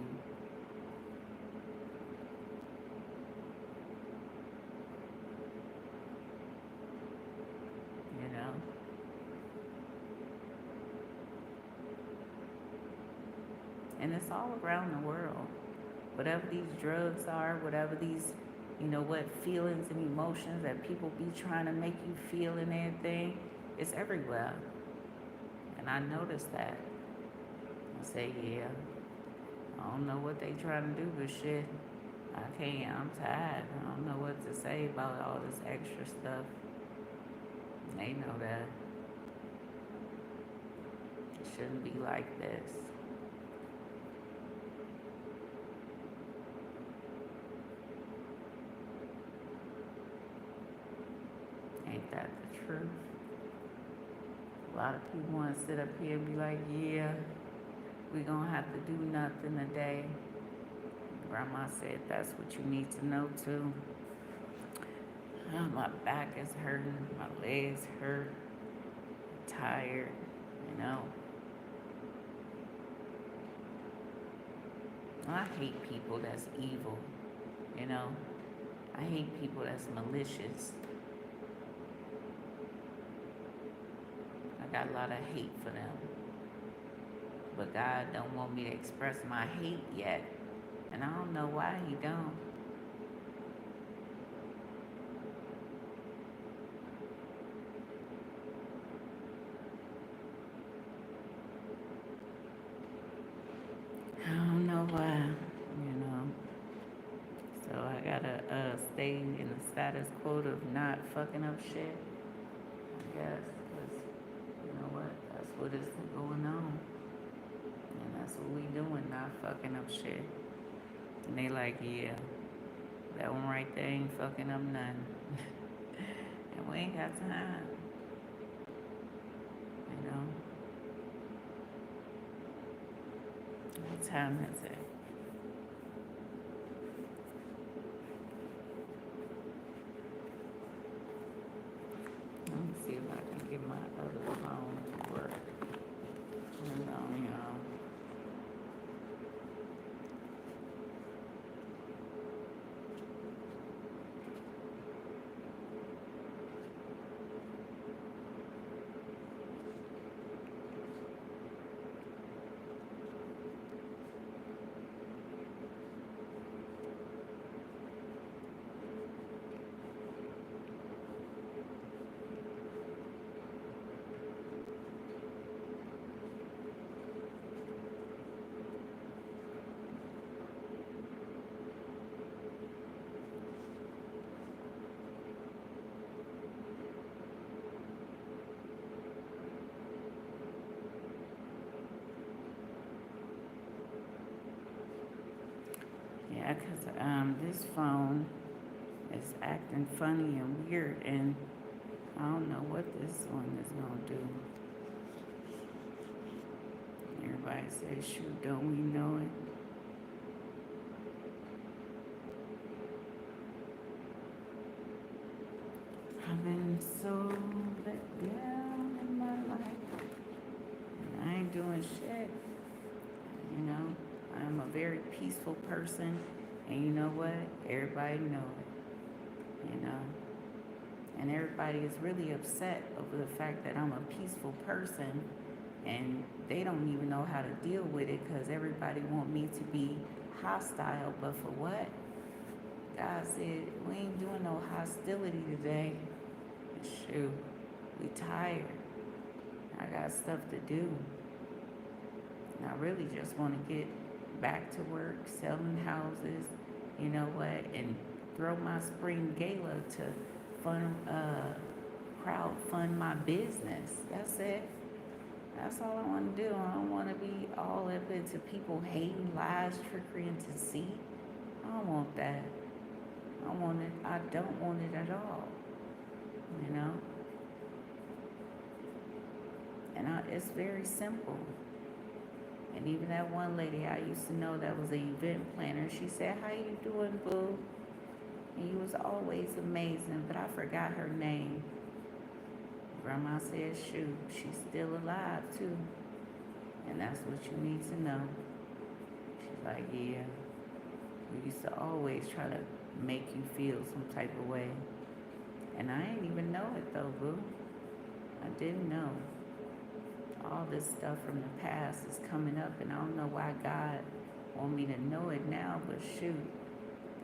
You know? And it's all around the world. Whatever these drugs are, whatever these, you know what, feelings and emotions that people be trying to make you feel and everything, it's everywhere. And I noticed that. I say, yeah, I don't know what they trying to do, but shit, I can't, I'm tired. I don't know what to say about all this extra stuff. They know that. It shouldn't be like this. Ain't that the truth? A lot of people want to sit up here and be like, yeah, we gonna have to do nothing today. Grandma said that's what you need to know too. My back is hurting, my legs hurt, tired, you know. I hate people that's evil, you know. I hate people that's malicious. I got a lot of hate for them. But God don't want me to express my hate yet. And I don't know why he don't. I don't know why, you know. So I gotta stay in the status quo of not fucking up shit, I guess. Because, you know what, that's what is going on. And that's what we doing, not fucking up shit. And they like, yeah, that one right there ain't fucking up nothing. And we ain't got time, you know. What time is it? Let me see if I can get my other phone to work. Hold on, y'all. Yeah, because this phone is acting funny and weird, and I don't know what this one is going to do. Everybody says, shoot, don't we know it? I've been so let down in my life, and I ain't doing shit, you know. I'm a very peaceful person, and you know what? Everybody know it, you know. And everybody is really upset over the fact that I'm a peaceful person, and they don't even know how to deal with it because everybody want me to be hostile. But for what? God said, we ain't doing no hostility today. Shoot, we tired. I got stuff to do. And I really just want to get back to work, selling houses, you know what, and throw my spring gala to crowd fund my business. That's it. That's all I want to do. I don't want to be all up into people hating, lies, trickery, and deceit. I don't want that. I don't want it at all. You know? And it's very simple. And even that one lady I used to know that was an event planner, she said, how you doing, boo? And you was always amazing, but I forgot her name. Grandma said, shoot, she's still alive, too. And that's what you need to know. She's like, yeah. We used to always try to make you feel some type of way. And I didn't even know it, though, boo. I didn't know. All this stuff from the past is coming up, and I don't know why God want me to know it now, but shoot,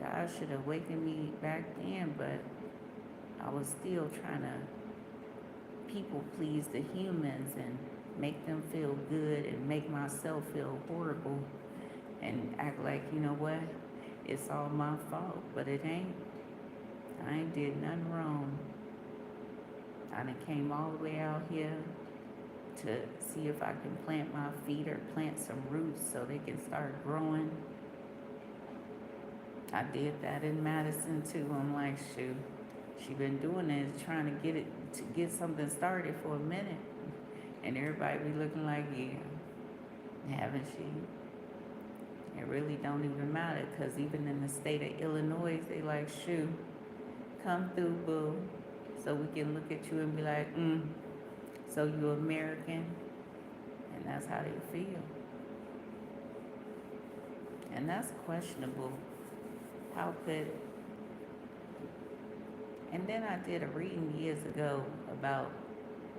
God should have wakened me back then, but I was still trying to people please the humans and make them feel good and make myself feel horrible and act like, you know what, it's all my fault, but it ain't. I ain't did nothing wrong. I done came all the way out here to see if I can plant my feet or plant some roots so they can start growing. I did that in Madison too. I'm like, shoot, she been doing this, trying to get something started for a minute. And everybody be looking like, yeah, haven't she? It really don't even matter, because even in the state of Illinois, they like, shoot, Come through, boo. So we can look at you and be like, so you American? And that's how they feel. And that's questionable. How could... And then I did a reading years ago about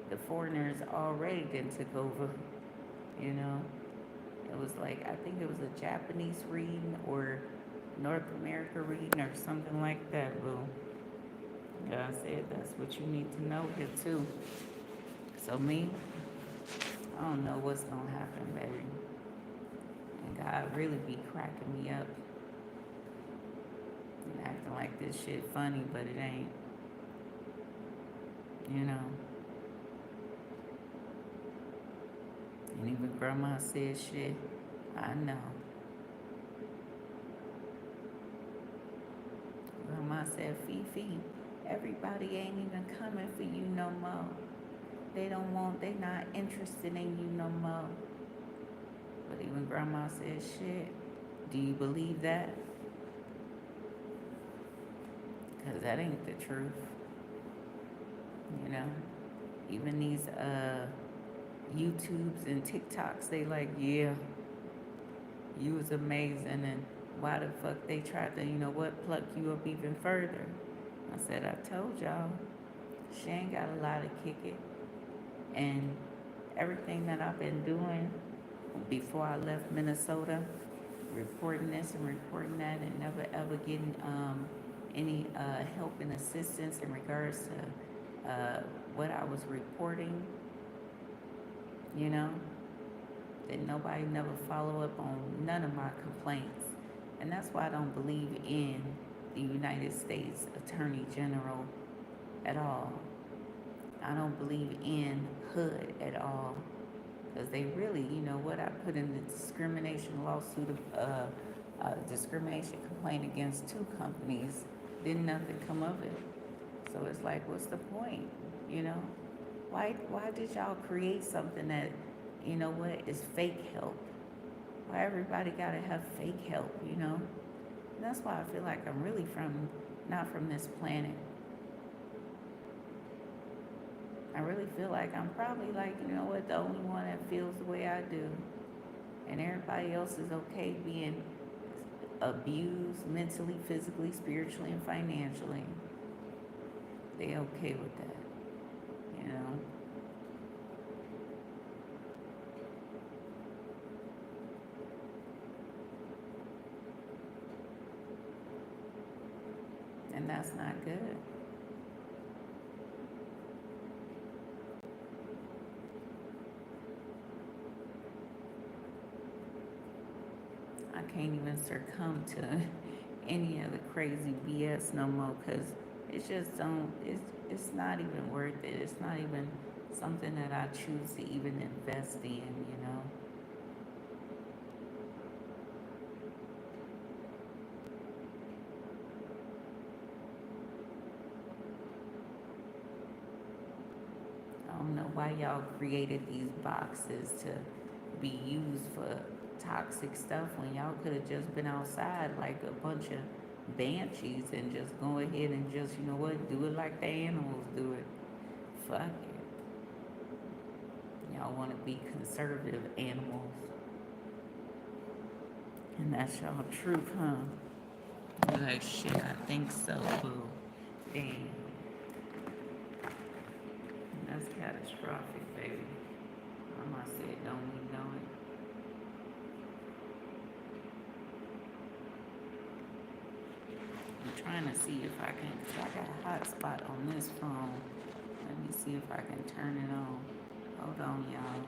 the foreigners already then took over, you know. It was like, I think it was a Japanese reading or North America reading or something like that, boo. Yeah, I said that's what you need to know here too. So me, I don't know what's gonna happen, baby. And God really be cracking me up and acting like this shit funny, but it ain't. You know. And even grandma said shit. I know. Grandma said, Fifi, everybody ain't even coming for you no more. They not interested in you no more. But even grandma said shit. Do you believe that? Because that ain't the truth. You know? Even these YouTubes and TikToks, they like, yeah, you was amazing, and why the fuck they tried to, pluck you up even further. I said, I told y'all, she ain't got a lot to kick it. And everything that I've been doing before I left Minnesota, reporting this and reporting that, and never ever getting any help and assistance in regards to what I was reporting, that nobody never follow up on none of my complaints. And that's why I don't believe in the United States Attorney General at all. I don't believe in HUD at all. Because they really, I put in the discrimination lawsuit, discrimination complaint against 2 companies, didn't nothing come of it. So it's like, what's the point, Why did y'all create something that, is fake help? Why everybody gotta have fake help, And that's why I feel like I'm really not from this planet. I really feel like I'm probably like, the only one that feels the way I do. And everybody else is okay being abused mentally, physically, spiritually, and financially. They okay with that, And that's not good. I can't even succumb to any of the crazy BS no more, because it's just it's not even worth it. It's not even something that I choose to even invest in, I don't know why y'all created these boxes to be used for toxic stuff when y'all could have just been outside like a bunch of banshees and just go ahead and just, do it like the animals do it. Fuck it. Y'all want to be conservative animals. And that's y'all truth, huh? You're like, shit, I think so, boo. Damn. That's catastrophic, baby. Mama said, don't we know it? I'm trying to see if I can, because I got a hotspot on this phone. Let me see if I can turn it on. Hold on, y'all.